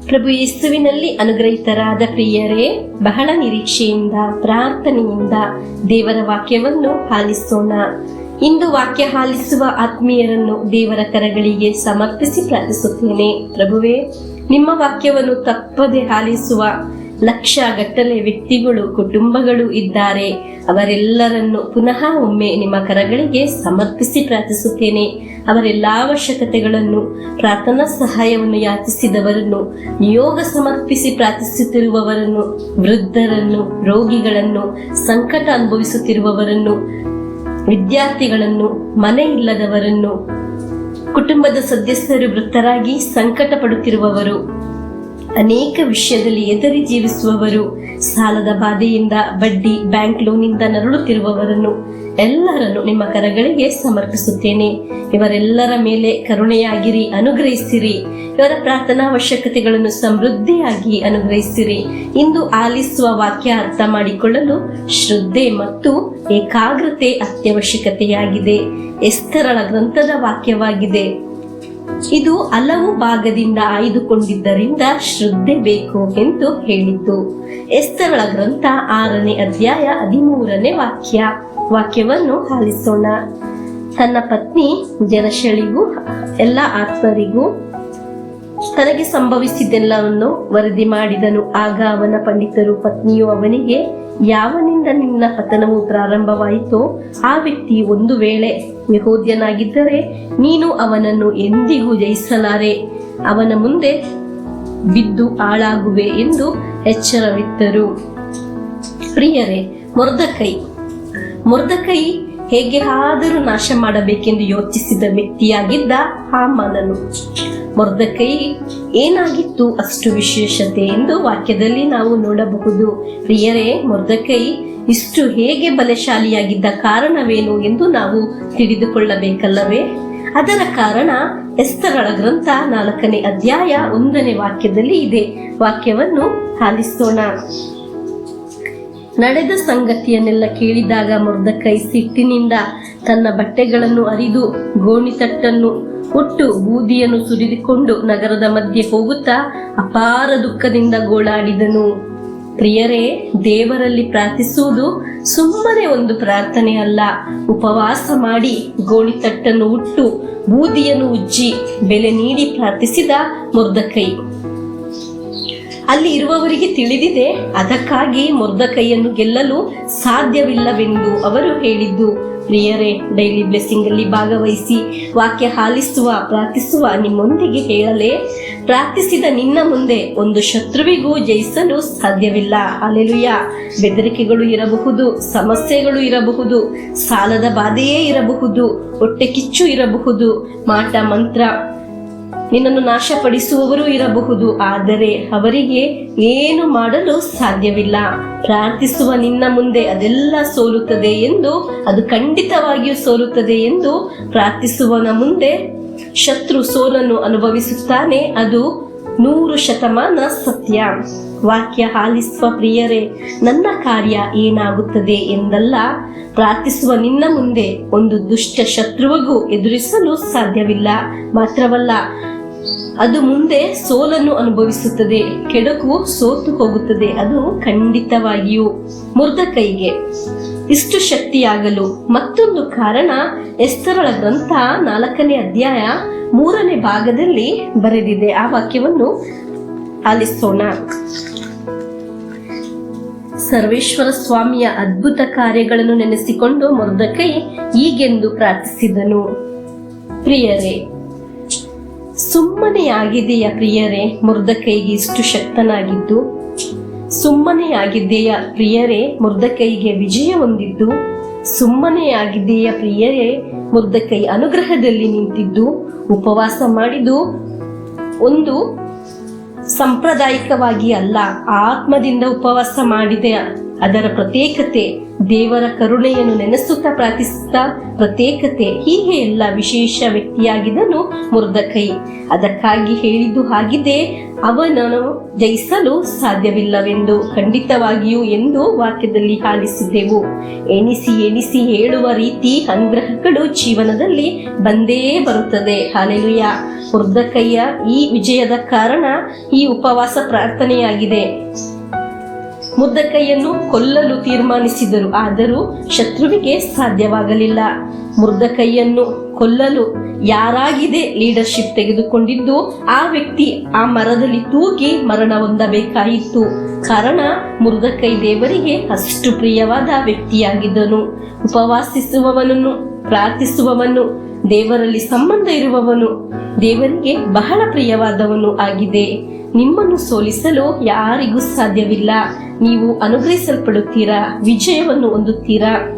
ಪ್ರಭು ಯೇಸುವಿನಲ್ಲಿ ಅನುಗ್ರಹಿತರಾದ ಪ್ರಿಯರೇ, ಬಹಳ ನಿರೀಕ್ಷೆಯಿಂದ ಪ್ರಾರ್ಥನೆಯಿಂದ ದೇವರ ವಾಕ್ಯವನ್ನು ಆಲಿಸೋಣ. ಇಂದು ವಾಕ್ಯ ಆಲಿಸುವ ಆತ್ಮೀಯರನ್ನು ದೇವರ ಕರಗಳಿಗೆ ಸಮರ್ಪಿಸಿ ಪ್ರಾರ್ಥಿಸುತ್ತೇನೆ. ಪ್ರಭುವೇ, ನಿಮ್ಮ ವಾಕ್ಯವನ್ನು ತಪ್ಪದೆ ಆಲಿಸುವ ಲಕ್ಷಗಟ್ಟಲೆ ವ್ಯಕ್ತಿಗಳು, ಕುಟುಂಬಗಳು ಇದ್ದಾರೆ. ಅವರೆಲ್ಲರನ್ನು ಪುನಃ ಒಮ್ಮೆ ನಿಮ್ಮ ಕರಗಳಿಗೆ ಸಮರ್ಪಿಸಿ ಪ್ರಾರ್ಥಿಸುತ್ತೇನೆ. ಅವರೆಲ್ಲ ಅವಶ್ಯಕತೆಗಳನ್ನು, ಪ್ರಾರ್ಥನಾ ಸಹಾಯವನ್ನು ಯಾಚಿಸಿದವರನ್ನು, ನಿಯೋಗ ಸಮರ್ಪಿಸಿ ಪ್ರಾರ್ಥಿಸುತ್ತಿರುವವರನ್ನು, ವೃದ್ಧರನ್ನು, ರೋಗಿಗಳನ್ನು, ಸಂಕಟ ಅನುಭವಿಸುತ್ತಿರುವವರನ್ನು, ವಿದ್ಯಾರ್ಥಿಗಳನ್ನು, ಮನೆ ಇಲ್ಲದವರನ್ನು, ಕುಟುಂಬದ ಸದಸ್ಯರು ಮೃತರಾಗಿ ಸಂಕಟ ಪಡುತ್ತಿರುವವರು, ಅನೇಕ ವಿಷಯದಲ್ಲಿ ಎದುರಿ ಜೀವಿಸುವವರು, ಸಾಲದ ಬಾಧೆಯಿಂದ, ಬಡ್ಡಿ, ಬ್ಯಾಂಕ್ ಲೋನಿಂದ ನರಳುತ್ತಿರುವವರನ್ನು ಎಲ್ಲರನ್ನು ನಿಮ್ಮ ಕರಗಳಿಗೆ ಸಮರ್ಪಿಸುತ್ತೇನೆ. ಇವರೆಲ್ಲರ ಮೇಲೆ ಕರುಣೆಯಾಗಿರಿ, ಅನುಗ್ರಹಿಸಿರಿ. ಇವರ ಪ್ರಾರ್ಥನಾ ಅವಶ್ಯಕತೆಗಳನ್ನು ಸಮೃದ್ಧಿಯಾಗಿ ಅನುಗ್ರಹಿಸಿರಿ. ಇಂದು ಆಲಿಸುವ ವಾಕ್ಯ ಅರ್ಥ ಮಾಡಿಕೊಳ್ಳಲು ಶ್ರದ್ಧೆ ಮತ್ತು ಏಕಾಗ್ರತೆ ಅತ್ಯವಶ್ಯಕತೆಯಾಗಿದೆ. ಎಸ್ತರಳ ಗ್ರಂಥದ ವಾಕ್ಯವಾಗಿದೆ. ಇದು ಹಲವು ಭಾಗದಿಂದ ಆಯ್ದುಕೊಂಡಿದ್ದರಿಂದ ಶ್ರದ್ಧೆ ಬೇಕು ಎಂದು ಹೇಳಿದ್ದು. ಎಸ್ತರಳ ಗ್ರಂಥ 6ನೇ ಅಧ್ಯಾಯ 13ನೇ ವಾಕ್ಯವನ್ನು ಆಲಿಸೋಣ. ತನ್ನ ಪತ್ನಿ ಜೆರಷಳಿಗೂ ಎಲ್ಲ ಆತ್ಮರಿಗೂ ತನಗೆ ಸಂಭವಿಸಿದ್ದೆಲ್ಲವನ್ನು ವರದಿ ಮಾಡಿದನು. ಆಗ ಅವನ ಪಂಡಿತರು, ಪತ್ನಿಯು ಅವನಿಗೆ, ಯಾವನಿಂದ ನಿನ್ನ ಪತನವು ಪ್ರಾರಂಭವಾಯಿತೋ ಆ ವ್ಯಕ್ತಿ ಒಂದು ವೇಳೆ ಯೆಹೂದ್ಯನಾಗಿದ್ದರೆ ನೀನು ಅವನನ್ನು ಎಂದಿಗೂ ಜಯಿಸಲಾರೆ, ಅವನ ಮುಂದೆ ಬಿದ್ದು ಹಾಳಾಗುವೆ ಎಂದು ಎಚ್ಚರವಿತ್ತರು. ಪ್ರಿಯರೇ, ಮೊರ್ದಕೈ ಹೇಗೆ ಆದರೂ ನಾಶ ಮಾಡಬೇಕೆಂದು ಯೋಚಿಸಿದ ವ್ಯಕ್ತಿಯಾಗಿದ್ದ ಹಾಮಾನನು. ಮೊರ್ದಕೈ ಏನಾಗಿತ್ತು ಅಷ್ಟು ವಿಶೇಷತೆ ಎಂದು ವಾಕ್ಯದಲ್ಲಿ ನಾವು ನೋಡಬಹುದು. ಪ್ರಿಯರೇ, ಮೊರ್ದಕೈ ಇಷ್ಟು ಹೇಗೆ ಬಲಶಾಲಿಯಾಗಿದ್ದ ಕಾರಣವೇನು ಎಂದು ನಾವು ತಿಳಿದುಕೊಳ್ಳಬೇಕಲ್ಲವೇ? ಅದರ ಕಾರಣ ಎಸ್ತರಳ ಗ್ರಂಥ 4ನೇ ಅಧ್ಯಾಯ 1ನೇ ವಾಕ್ಯದಲ್ಲಿ ಇದೆ. ವಾಕ್ಯವನ್ನು ಆಲಿಸೋಣ. ನಡೆದ ಸಂಗತಿಯನ್ನೆಲ್ಲ ಕೇಳಿದಾಗ ಮೊರ್ದಕೈ ಸಿಟ್ಟಿನಿಂದ ತನ್ನ ಬಟ್ಟೆಗಳನ್ನು ಹರಿದು ಗೋಣಿತಟ್ಟನ್ನು ಉಟ್ಟು ಬೂದಿಯನ್ನು ಸುರಿದುಕೊಂಡು ನಗರದ ಮಧ್ಯೆ ಹೋಗುತ್ತಾ ಅಪಾರ ದುಃಖದಿಂದ ಗೋಳಾಡಿದನು. ಪ್ರಿಯರೇ, ದೇವರಲ್ಲಿ ಪ್ರಾರ್ಥಿಸುವುದು ಸುಮ್ಮನೆ ಒಂದು ಪ್ರಾರ್ಥನೆ ಅಲ್ಲ. ಉಪವಾಸ ಮಾಡಿ ಗೋಣಿತಟ್ಟನ್ನು ಉಟ್ಟು ಬೂದಿಯನ್ನು ಉಜ್ಜಿ ಬೆಲೆ ನೀಡಿ ಪ್ರಾರ್ಥಿಸಿದ ಮೊರ್ದಕೈ. ಅಲ್ಲಿ ಇರುವವರಿಗೆ ತಿಳಿದಿದೆ, ಅದಕ್ಕಾಗಿ ಮೊರ್ದಕೈಯನ್ನು ಗೆಲ್ಲಲು ಸಾಧ್ಯವಿಲ್ಲವೆಂದು ಅವರು ಹೇಳಿದ್ದು. ಪ್ರಿಯರೇ, ಡೈಲಿ ಬ್ಲೆಸ್ಸಿಂಗ್ ಅಲ್ಲಿ ಭಾಗವಹಿಸಿ ವಾಕ್ಯ ಆಲಿಸುವ, ಪ್ರಾರ್ಥಿಸುವ ನಿಮ್ಮೊಂದಿಗೆ ಹೇಳಲೇ, ಪ್ರಾರ್ಥಿಸಿದ ನಿನ್ನ ಮುಂದೆ ಒಂದು ಶತ್ರುವಿಗೂ ಜಯಿಸಲು ಸಾಧ್ಯವಿಲ್ಲ. ಹಲ್ಲೆಲೂಯಾ. ಬೆದರಿಕೆಗಳು ಇರಬಹುದು, ಸಮಸ್ಯೆಗಳು ಇರಬಹುದು, ಸಾಲದ ಬಾಧೆಯೇ ಇರಬಹುದು, ಹೊಟ್ಟೆ ಕಿಚ್ಚು ಇರಬಹುದು, ಮಾಟ ಮಂತ್ರ ನಿನ್ನನ್ನು ನಾಶಪಡಿಸುವವರು ಇರಬಹುದು. ಆದರೆ ಅವರಿಗೆ ಏನು ಮಾಡಲು ಸಾಧ್ಯವಿಲ್ಲ. ಪ್ರಾರ್ಥಿಸುವ ನಿನ್ನ ಮುಂದೆ ಅದೆಲ್ಲ ಸೋಲುತ್ತದೆ ಎಂದು, ಅದು ಖಂಡಿತವಾಗಿಯೂ ಸೋಲುತ್ತದೆ ಎಂದು, ಪ್ರಾರ್ಥಿಸುವನ ಮುಂದೆ ಶತ್ರು ಸೋಲನ್ನು ಅನುಭವಿಸುತ್ತಾನೆ. ಅದು 100% ಸತ್ಯ. ವಾಕ್ಯ ಆಲಿಸುವ ಪ್ರಿಯರೇ, ನನ್ನ ಕಾರ್ಯ ಏನಾಗುತ್ತದೆ ಎಂದಲ್ಲ, ಪ್ರಾರ್ಥಿಸುವ ನಿನ್ನ ಮುಂದೆ ಒಂದು ದುಷ್ಟ ಶತ್ರುವಿಗೂ ಎದುರಿಸಲು ಸಾಧ್ಯವಿಲ್ಲ. ಮಾತ್ರವಲ್ಲ, ಅದು ಮುಂದೆ ಸೋಲನ್ನು ಅನುಭವಿಸುತ್ತದೆ, ಕೆಡಕು ಸೋತು ಹೋಗುತ್ತದೆ. ಅದು ಖಂಡಿತವಾಗಿಯೂ. ಮೊರ್ದಕೈಗೆ ಇಷ್ಟು ಶಕ್ತಿಯಾಗಲು ಮತ್ತೊಂದು ಕಾರಣ ಎಸ್ತರಳ ಗ್ರಂಥ 4ನೇ ಅಧ್ಯಾಯ 3ನೇ ಭಾಗದಲ್ಲಿ ಬರೆದಿದೆ. ಆ ವಾಕ್ಯವನ್ನು ಆಲಿಸೋಣ. ಸರ್ವೇಶ್ವರ ಸ್ವಾಮಿಯ ಅದ್ಭುತ ಕಾರ್ಯಗಳನ್ನು ನೆನೆಸಿಕೊಂಡು ಮೊರ್ದಕೈ ಹೀಗೆಂದು ಪ್ರಾರ್ಥಿಸಿದನು. ಪ್ರಿಯರೇ, ಸುಮ್ಮನೆಯಾಗಿದೆಯ ಪ್ರಿಯರೇ ಮೊರ್ದಕೈಗೆ ಇಷ್ಟು ಶಕ್ತನಾಗಿದ್ದು? ಸುಮ್ಮನೆಯಾಗಿದೆಯ ಪ್ರಿಯರೇ ಮೊರ್ದಕೈಗೆ ವಿಜಯ ಹೊಂದಿದ್ದು? ಸುಮ್ಮನೆಯಾಗಿದೆಯ ಪ್ರಿಯರೇ ಮೊರ್ದಕೈ ಅನುಗ್ರಹದಲ್ಲಿ ನಿಂತಿದ್ದು? ಉಪವಾಸ ಮಾಡಿದ್ದು ಒಂದು ಸಾಂಪ್ರದಾಯಿಕವಾಗಿ ಅಲ್ಲ, ಆತ್ಮದಿಂದ ಉಪವಾಸ ಮಾಡಿದೆ. ಅದರ ಪ್ರತ್ಯೇಕತೆ, ದೇವರ ಕರುಣೆಯನ್ನು ನೆನೆಸುತ್ತಾ ಪ್ರಾರ್ಥಿಸುತ್ತಾ ಪ್ರತ್ಯೇಕತೆ, ಹೀಗೆ ಎಲ್ಲ ವಿಶೇಷ ವ್ಯಕ್ತಿಯಾಗಿದ್ದನು ಮೊರ್ದಕೈ. ಅದಕ್ಕಾಗಿ ಹೇಳಿದ್ದು ಆಗಿದೆ, ಅವನನ್ನು ಜಯಿಸಲು ಸಾಧ್ಯವಿಲ್ಲವೆಂದು ಖಂಡಿತವಾಗಿಯೂ ಎಂದು ವಾಕ್ಯದಲ್ಲಿ ಆಲಿಸಿದ್ದೆವು. ಎಣಿಸಿ ಎಣಿಸಿ ಹೇಳುವ ರೀತಿ ಅನುಗ್ರಹಗಳು ಜೀವನದಲ್ಲಿ ಬಂದೇ ಬರುತ್ತದೆ. ಹಲ್ಲೆಲೂಯಾ. ಮುರ್ದಕಯ್ಯ ಈ ವಿಜಯದ ಕಾರಣ ಈ ಉಪವಾಸ ಪ್ರಾರ್ಥನೆಯಾಗಿದೆ. ಮುರ್ದಕಯ್ಯನ್ನು ಕೊಲ್ಲಲು ತೀರ್ಮಾನಿಸಿದರು, ಆದರೂ ಶತ್ರುವಿಗೆ ಸಾಧ್ಯವಾಗಲಿಲ್ಲ. ಮುರ್ದಕಯ್ಯನ್ನು ಕೊಲ್ಲಲು ಯಾರಾಗಿದೆ ಲೀಡರ್ಶಿಪ್ ತೆಗೆದುಕೊಂಡಿದ್ದು ಆ ವ್ಯಕ್ತಿ ಆ ಮರದಲ್ಲಿ ತೂಗಿ ಮರಣ ಹೊಂದಬೇಕಾಯಿತು. ಕಾರಣ ಮುರ್ದಕೈ ದೇವರಿಗೆ ಅಷ್ಟು ಪ್ರಿಯವಾದ ವ್ಯಕ್ತಿಯಾಗಿದ್ದನು. ಉಪವಾಸಿಸುವವನನ್ನು, ಪ್ರಾರ್ಥಿಸುವವನು, ದೇವರಲ್ಲಿ ಸಂಬಂಧ ಇರುವವನು, ದೇವರಿಗೆ ಬಹಳ ಪ್ರಿಯವಾದವನು ಆಗಿದೆ. ನಿಮ್ಮನ್ನು ಸೋಲಿಸಲು ಯಾರಿಗೂ ಸಾಧ್ಯವಿಲ್ಲ. ನೀವು ಅನುಗ್ರಹಿಸಲ್ಪಡುತ್ತೀರಾ, ವಿಜಯವನ್ನು ಹೊಂದುತ್ತೀರಾ.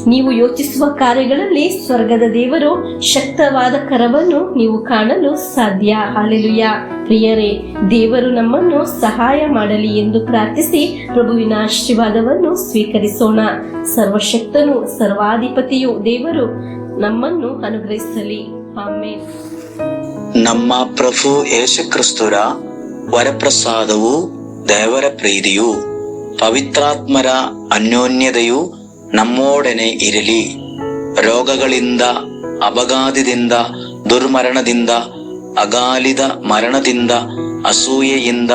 ನೀವು ಯೋಚಿಸುವ ಕಾರ್ಯಗಳಲ್ಲಿ ಸ್ವರ್ಗದ ದೇವರು ಶಕ್ತವಾದ ಕರವನ್ನು ನೀವು ಕಾಣಲು ಸಾಧ್ಯ. ಹಲ್ಲೆಲೂಯಾ. ಪ್ರಿಯರೇ, ದೇವರು ನಮ್ಮನ್ನು ಸಹಾಯ ಮಾಡಲಿ ಎಂದು ಪ್ರಾರ್ಥಿಸಿ ಪ್ರಭುವಿನ ಆಶೀರ್ವಾದವನ್ನು ಸ್ವೀಕರಿಸೋಣ. ಸರ್ವಶಕ್ತನು, ಸರ್ವಾಧಿಪತಿಯು ದೇವರು ನಮ್ಮನ್ನು ಅನುಗ್ರಹಿಸಲಿ. ಆಮೆನ್. ನಮ್ಮ ಪ್ರಭು ಯೇಸುಕ್ರಿಸ್ತರ ವರಪ್ರಸಾದವು, ದೇವರ ಪ್ರೀತಿಯು, ಪವಿತ್ರಾತ್ಮರ ಅನ್ಯೋನ್ಯತೆಯು ನಮ್ಮೊಡನೆ ಇರಲಿ. ರೋಗಗಳಿಂದ, ಅಪಘಾತದಿಂದ, ದುರ್ಮರಣದಿಂದ, ಅಗಾಲಿದ ಮರಣದಿಂದ, ಅಸೂಯೆಯಿಂದ,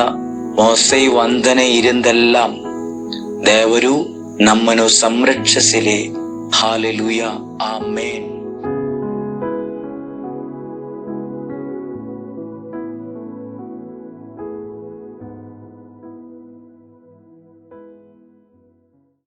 ಮೋಸೆ ವಂದನೆಯಿಂದೆಲ್ಲ ದೇವರು ನಮ್ಮನ್ನು ಸಂರಕ್ಷಿಸಲಿ. ಹಾಲೆಲೂಯಾ. ಆಮೆನ್.